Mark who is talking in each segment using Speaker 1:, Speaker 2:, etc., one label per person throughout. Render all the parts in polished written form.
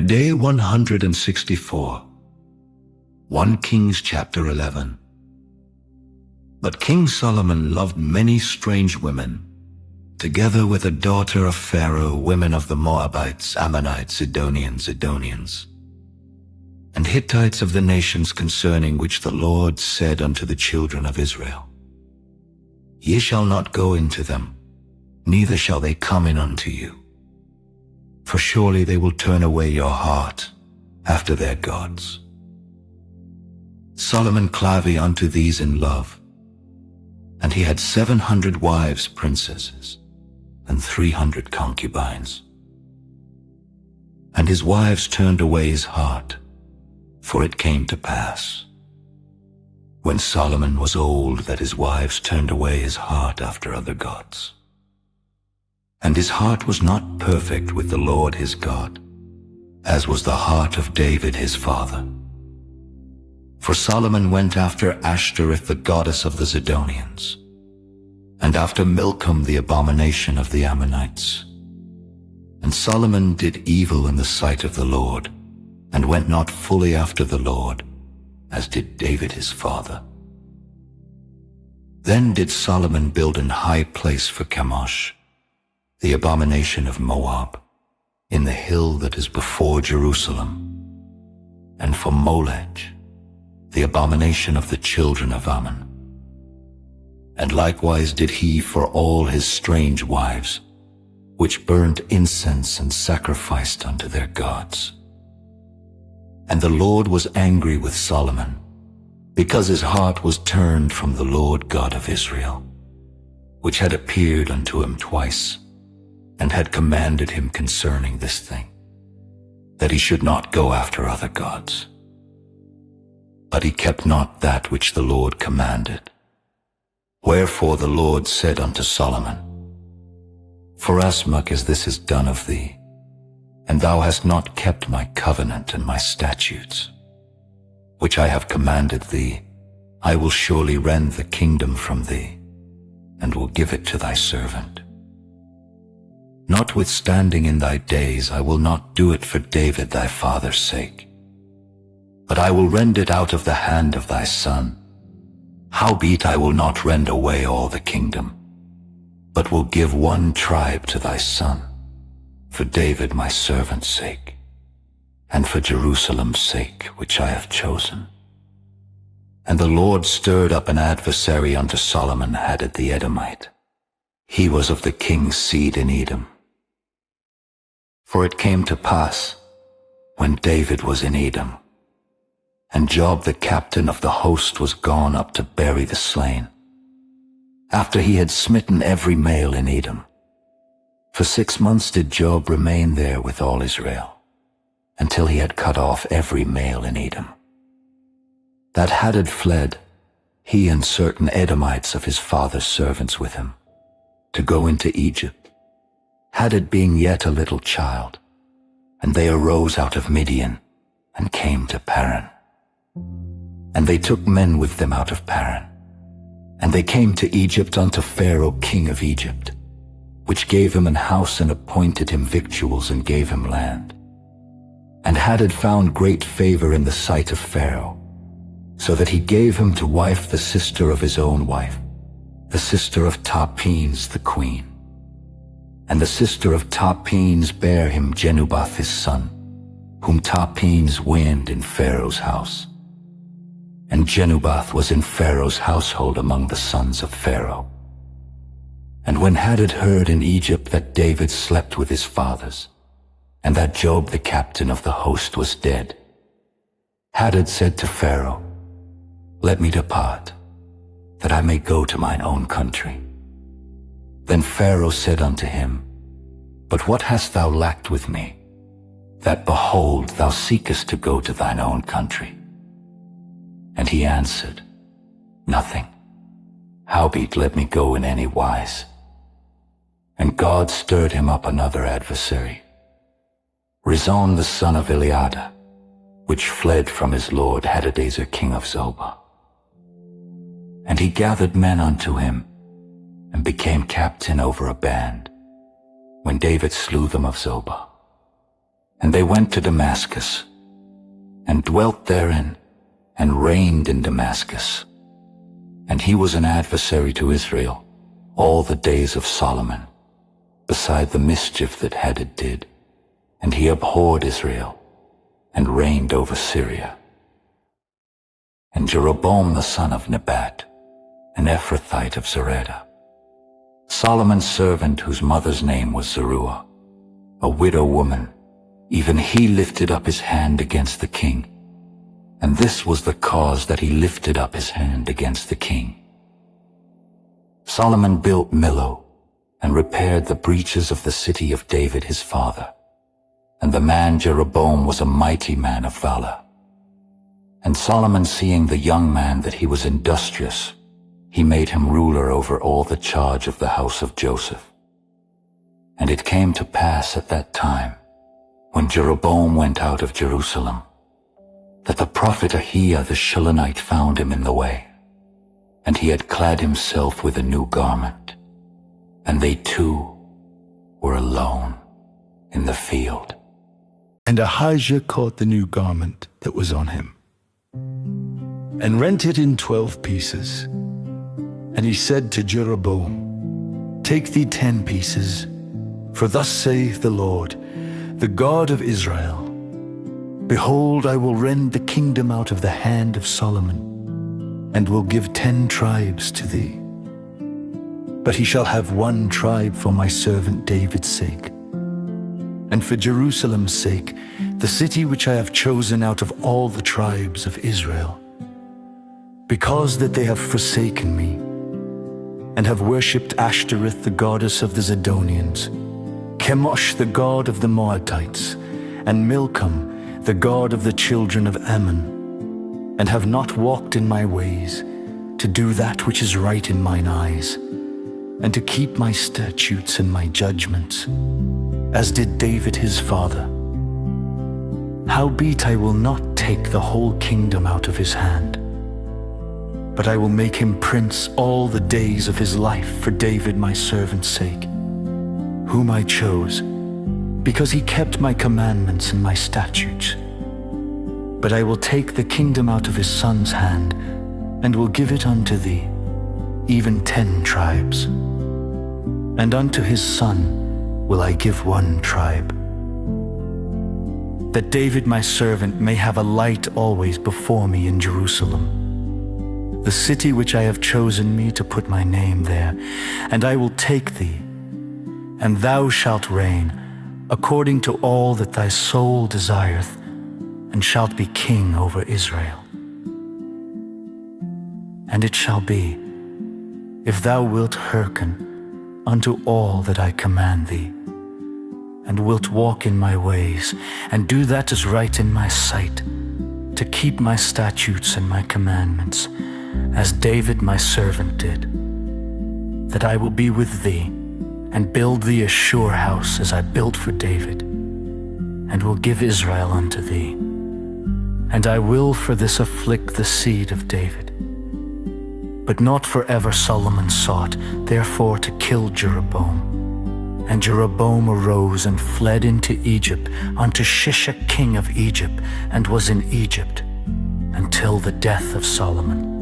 Speaker 1: Day 164. 1 Kings chapter 11. But King Solomon loved many strange women, together with a daughter of Pharaoh, women of the Moabites, Ammonites, Zidonians, and Hittites of the nations concerning which the Lord said unto the children of Israel, Ye shall not go into them, neither shall they come in unto you. For surely they will turn away your heart after their gods. Solomon clave unto these in love, and he had 700 wives, princesses, and 300 concubines. And his wives turned away his heart, for it came to pass, when Solomon was old, that his wives turned away his heart after other gods. And his heart was not perfect with the Lord his God, as was the heart of David his father. For Solomon went after Ashtoreth, the goddess of the Zidonians, and after Milcom, the abomination of the Ammonites. And Solomon did evil in the sight of the Lord, and went not fully after the Lord, as did David his father. Then did Solomon build an high place for Chemosh, the abomination of Moab, in the hill that is before Jerusalem, and for Molech, the abomination of the children of Ammon. And likewise did he for all his strange wives, which burned incense and sacrificed unto their gods. And the Lord was angry with Solomon, because his heart was turned from the Lord God of Israel, which had appeared unto him twice, and had commanded him concerning this thing, that he should not go after other gods. But he kept not that which the Lord commanded. Wherefore the Lord said unto Solomon, Forasmuch as this is done of thee, and thou hast not kept my covenant and my statutes, which I have commanded thee, I will surely rend the kingdom from thee, and will give it to thy servant. Notwithstanding in thy days I will not do it for David thy father's sake, but I will rend it out of the hand of thy son. Howbeit I will not rend away all the kingdom, but will give one tribe to thy son, for David my servant's sake, and for Jerusalem's sake, which I have chosen. And the Lord stirred up an adversary unto Solomon, Hadad the Edomite. He was of the king's seed in Edom. For it came to pass, when David was in Edom, and Joab the captain of the host was gone up to bury the slain, after he had smitten every male in Edom. For 6 months did Joab remain there with all Israel, until he had cut off every male in Edom. That Hadad fled, he and certain Edomites of his father's servants with him, to go into Egypt, Hadad being yet a little child. And they arose out of Midian, and came to Paran. And they took men with them out of Paran. And they came to Egypt unto Pharaoh king of Egypt, which gave him an house and appointed him victuals and gave him land. And Hadad found great favor in the sight of Pharaoh, so that he gave him to wife the sister of his own wife, the sister of Tapenes the queen. And the sister of Tapenes bare him Genubath his son, whom Tapenes weaned in Pharaoh's house. And Genubath was in Pharaoh's household among the sons of Pharaoh. And when Hadad heard in Egypt that David slept with his fathers, and that Joab the captain of the host was dead, Hadad said to Pharaoh, Let me depart, that I may go to mine own country. Then Pharaoh said unto him, But what hast thou lacked with me, that, behold, thou seekest to go to thine own country? And he answered, Nothing. Howbeit let me go in any wise. And God stirred him up another adversary, Rezon the son of Eliada, which fled from his lord Hadadezer king of Zobah. And he gathered men unto him, and became captain over a band, when David slew them of Zobah. And they went to Damascus, and dwelt therein, and reigned in Damascus. And he was an adversary to Israel all the days of Solomon, beside the mischief that Hadad did. And he abhorred Israel, and reigned over Syria. And Jeroboam the son of Nebat, an Ephrathite of Zeredah, Solomon's servant, whose mother's name was Zeruiah, a widow woman, even he lifted up his hand against the king. And this was the cause that he lifted up his hand against the king. Solomon built Millo, and repaired the breaches of the city of David his father. And the man Jeroboam was a mighty man of valor. And Solomon, seeing the young man that he was industrious, he made him ruler over all the charge of the house of Joseph. And it came to pass at that time, when Jeroboam went out of Jerusalem, that the prophet Ahiah the Shilonite found him in the way, and he had clad himself with a new garment, and they two were alone in the field.
Speaker 2: And Ahijah caught the new garment that was on him, and rent it in 12 pieces. And he said to Jeroboam, Take thee 10 pieces, for thus saith the Lord, the God of Israel, Behold, I will rend the kingdom out of the hand of Solomon, and will give 10 tribes to thee. But he shall have 1 tribe for my servant David's sake, and for Jerusalem's sake, the city which I have chosen out of all the tribes of Israel, because that they have forsaken me, and have worshipped Ashtoreth, the goddess of the Zidonians, Chemosh, the god of the Moabites, and Milcom, the god of the children of Ammon, and have not walked in my ways, to do that which is right in mine eyes, and to keep my statutes and my judgments, as did David his father. Howbeit I will not take the whole kingdom out of his hand, but I will make him prince all the days of his life for David my servant's sake, whom I chose, because he kept my commandments and my statutes. But I will take the kingdom out of his son's hand, and will give it unto thee, even 10 tribes. And unto his son will I give 1 tribe, that David my servant may have a light always before me in Jerusalem, the city which I have chosen me to put my name there. And I will take thee, and thou shalt reign, according to all that thy soul desireth, and shalt be king over Israel. And it shall be, if thou wilt hearken unto all that I command thee, and wilt walk in my ways, and do that is right in my sight, to keep my statutes and my commandments, as David my servant did, that I will be with thee, and build thee a sure house as I built for David, and will give Israel unto thee. And I will for this afflict the seed of David. But not forever Solomon sought, therefore, to kill Jeroboam. And Jeroboam arose and fled into Egypt, unto Shishak king of Egypt, and was in Egypt until the death of Solomon.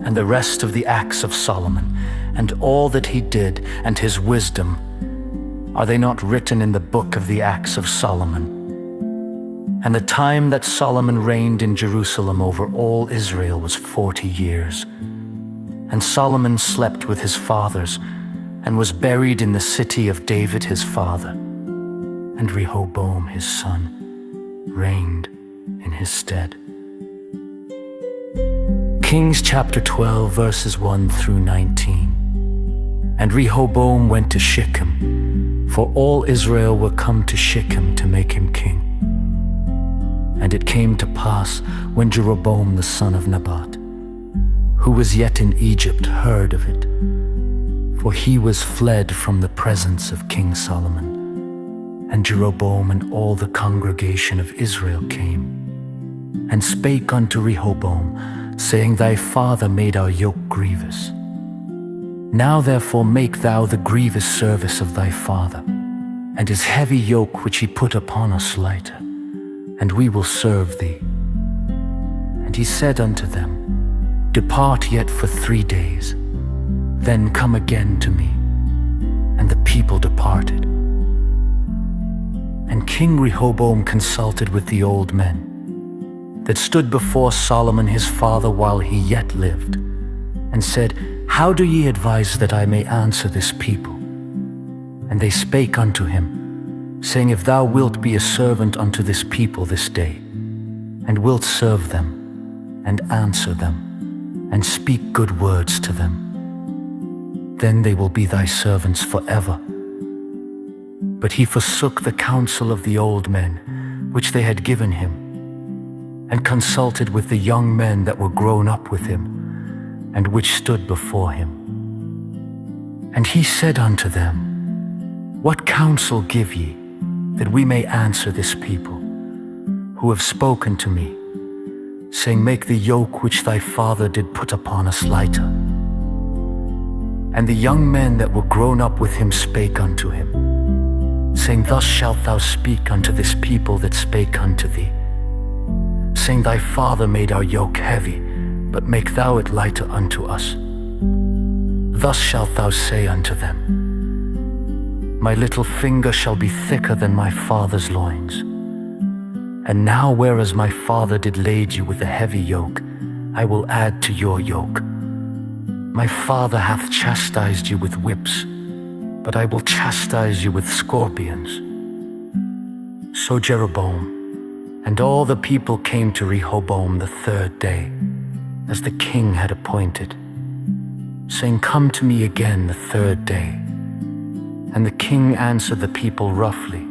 Speaker 2: And the rest of the acts of Solomon, and all that he did, and his wisdom, are they not written in the book of the acts of Solomon? And the time that Solomon reigned in Jerusalem over all Israel was 40 years. And Solomon slept with his fathers, and was buried in the city of David his father. And Rehoboam his son reigned in his stead. Kings chapter 12, verses 1 through 19. And Rehoboam went to Shechem, for all Israel were come to Shechem to make him king. And it came to pass, when Jeroboam the son of Nebat, who was yet in Egypt, heard of it, for he was fled from the presence of King Solomon. And Jeroboam and all the congregation of Israel came, and spake unto Rehoboam, saying, Thy father made our yoke grievous. Now therefore make thou the grievous service of thy father, and his heavy yoke which he put upon us lighter, and we will serve thee. And he said unto them, Depart yet for 3 days, then come again to me. And the people departed. And King Rehoboam consulted with the old men that stood before Solomon his father while he yet lived, and said, How do ye advise that I may answer this people? And they spake unto him, saying, If thou wilt be a servant unto this people this day, and wilt serve them, and answer them, and speak good words to them, then they will be thy servants forever. But he forsook the counsel of the old men, which they had given him, and consulted with the young men that were grown up with him, and which stood before him. And he said unto them, What counsel give ye, that we may answer this people, who have spoken to me, saying, Make the yoke which thy father did put upon us lighter? And the young men that were grown up with him spake unto him, saying, Thus shalt thou speak unto this people that spake unto thee, saying, Thy father made our yoke heavy, but make thou it lighter unto us. Thus shalt thou say unto them, My little finger shall be thicker than my father's loins. And now whereas my father did lade you with a heavy yoke, I will add to your yoke. My father hath chastised you with whips, but I will chastise you with scorpions. So Jeroboam and all the people came to Rehoboam the 3rd day, as the king had appointed, saying, Come to me again the 3rd day. And the king answered the people roughly,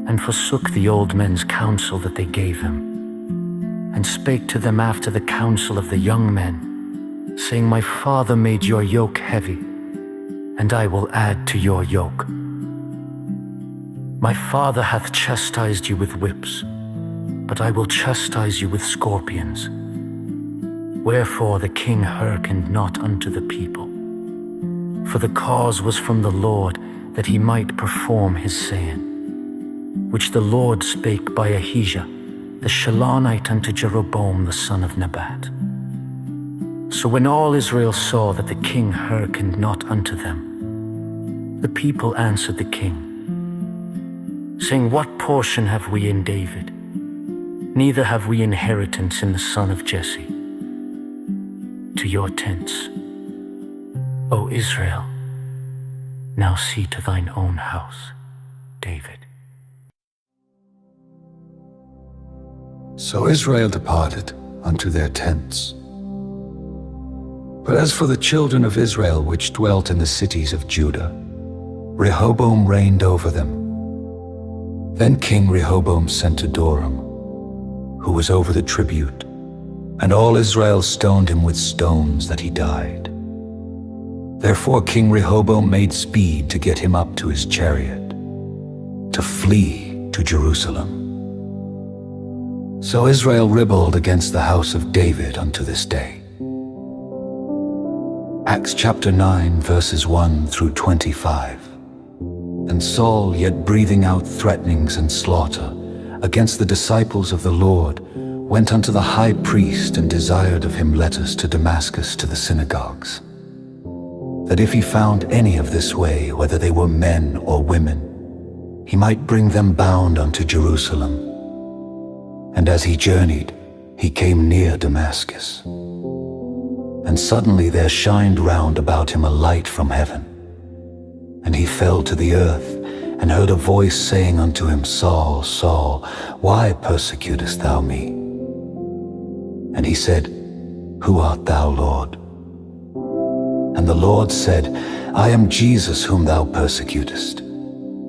Speaker 2: and forsook the old men's counsel that they gave him, and spake to them after the counsel of the young men, saying, My father made your yoke heavy, and I will add to your yoke. My father hath chastised you with whips, but I will chastise you with scorpions. Wherefore the king hearkened not unto the people, for the cause was from the Lord, that he might perform his saying, which the Lord spake by Ahijah the Shilonite unto Jeroboam the son of Nebat. So when all Israel saw that the king hearkened not unto them, the people answered the king, saying, What portion have we in David? Neither have we inheritance in the son of Jesse. To your tents, O Israel, now see to thine own house, David.
Speaker 1: So Israel departed unto their tents. But as for the children of Israel which dwelt in the cities of Judah, Rehoboam reigned over them. Then King Rehoboam sent to Doram, who was over the tribute, and all Israel stoned him with stones that he died. Therefore King Rehoboam made speed to get him up to his chariot, to flee to Jerusalem. So Israel rebelled against the house of David unto this day. Acts chapter 9 verses 1 through 25. And Saul, yet breathing out threatenings and slaughter against the disciples of the Lord, went unto the high priest and desired of him letters to Damascus to the synagogues, that if he found any of this way, whether they were men or women, he might bring them bound unto Jerusalem. And as he journeyed, he came near Damascus. And suddenly there shined round about him a light from heaven. And he fell to the earth, and heard a voice saying unto him, Saul, Saul, why persecutest thou me? And he said, Who art thou, Lord? And the Lord said, I am Jesus whom thou persecutest.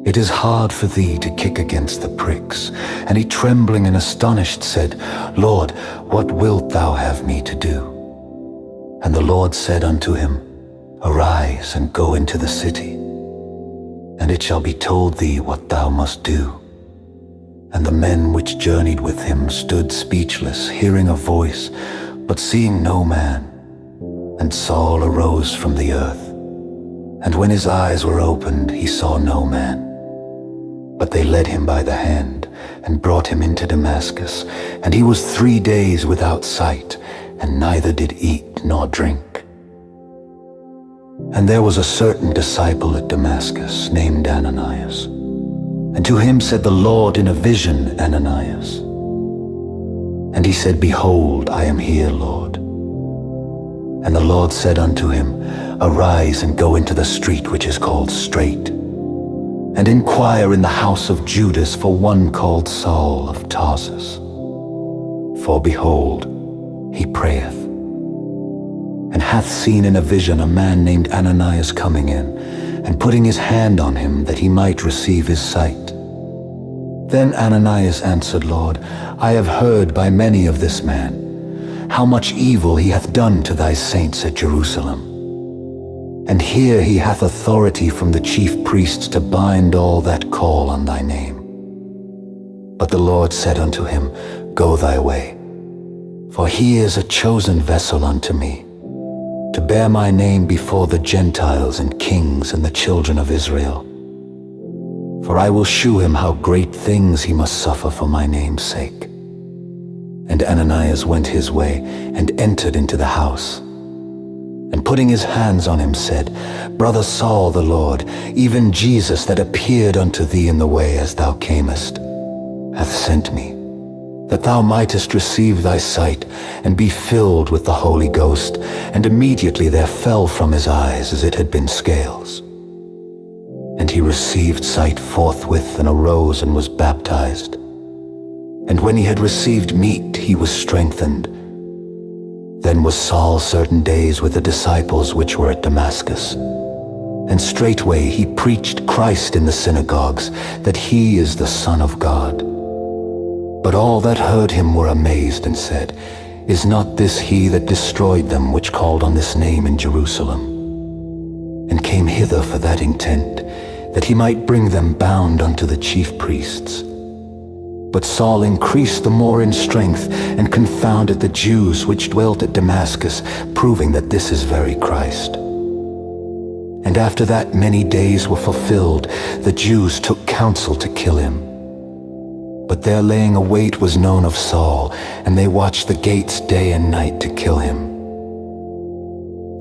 Speaker 1: It is hard for thee to kick against the pricks. And he trembling and astonished said, Lord, what wilt thou have me to do? And the Lord said unto him, Arise and go into the city, and it shall be told thee what thou must do. And the men which journeyed with him stood speechless, hearing a voice, but seeing no man. And Saul arose from the earth, And when his eyes were opened, he saw no man. But they led him by the hand and brought him into Damascus. And he was 3 days without sight, and neither did eat nor drink. And there was a certain disciple at Damascus named Ananias. And to him said the Lord in a vision, Ananias. And he said, Behold, I am here, Lord. And the Lord said unto him, Arise and go into the street which is called Straight, and inquire in the house of Judas for one called Saul of Tarsus. For behold, he prayeth, and hath seen in a vision a man named Ananias coming in, and putting his hand on him that he might receive his sight. Then Ananias answered, Lord, I have heard by many of this man, how much evil he hath done to thy saints at Jerusalem. And here he hath authority from the chief priests to bind all that call on thy name. But the Lord said unto him, Go thy way, for he is a chosen vessel unto me, to bear my name before the Gentiles and kings and the children of Israel. For I will shew him how great things he must suffer for my name's sake. And Ananias went his way and entered into the house, and putting his hands on him said, Brother Saul, the Lord, even Jesus that appeared unto thee in the way as thou camest, hath sent me, that thou mightest receive thy sight, and be filled with the Holy Ghost. And immediately there fell from his eyes as it had been scales. And he received sight forthwith, and arose and was baptized. And when he had received meat, he was strengthened. Then was Saul certain days with the disciples which were at Damascus. And straightway he preached Christ in the synagogues, that he is the Son of God. But all that heard him were amazed, and said, Is not this he that destroyed them which called on this name in Jerusalem? And came hither for that intent, that he might bring them bound unto the chief priests. But Saul increased the more in strength, and confounded the Jews which dwelt at Damascus, proving that this is very Christ. And after that many days were fulfilled, the Jews took counsel to kill him. But their laying await was known of Saul, and they watched the gates day and night to kill him.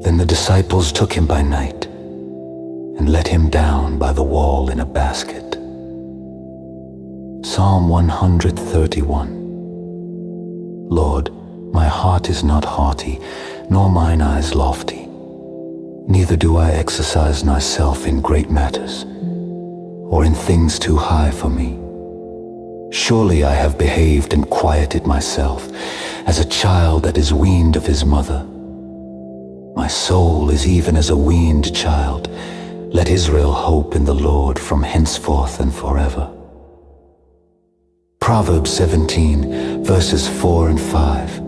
Speaker 1: Then the disciples took him by night, and let him down by the wall in a basket. Psalm 131. Lord, my heart is not haughty, nor mine eyes lofty. Neither do I exercise myself in great matters, or in things too high for me. Surely I have behaved and quieted myself, as a child that is weaned of his mother. My soul is even as a weaned child. Let Israel hope in the Lord from henceforth and forever. Proverbs 17, verses 4 and 5.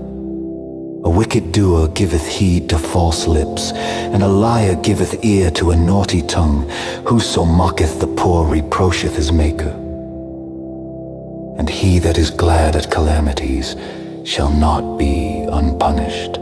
Speaker 1: A wicked doer giveth heed to false lips, and a liar giveth ear to a naughty tongue. Whoso mocketh the poor reproacheth his Maker. And he that is glad at calamities shall not be unpunished.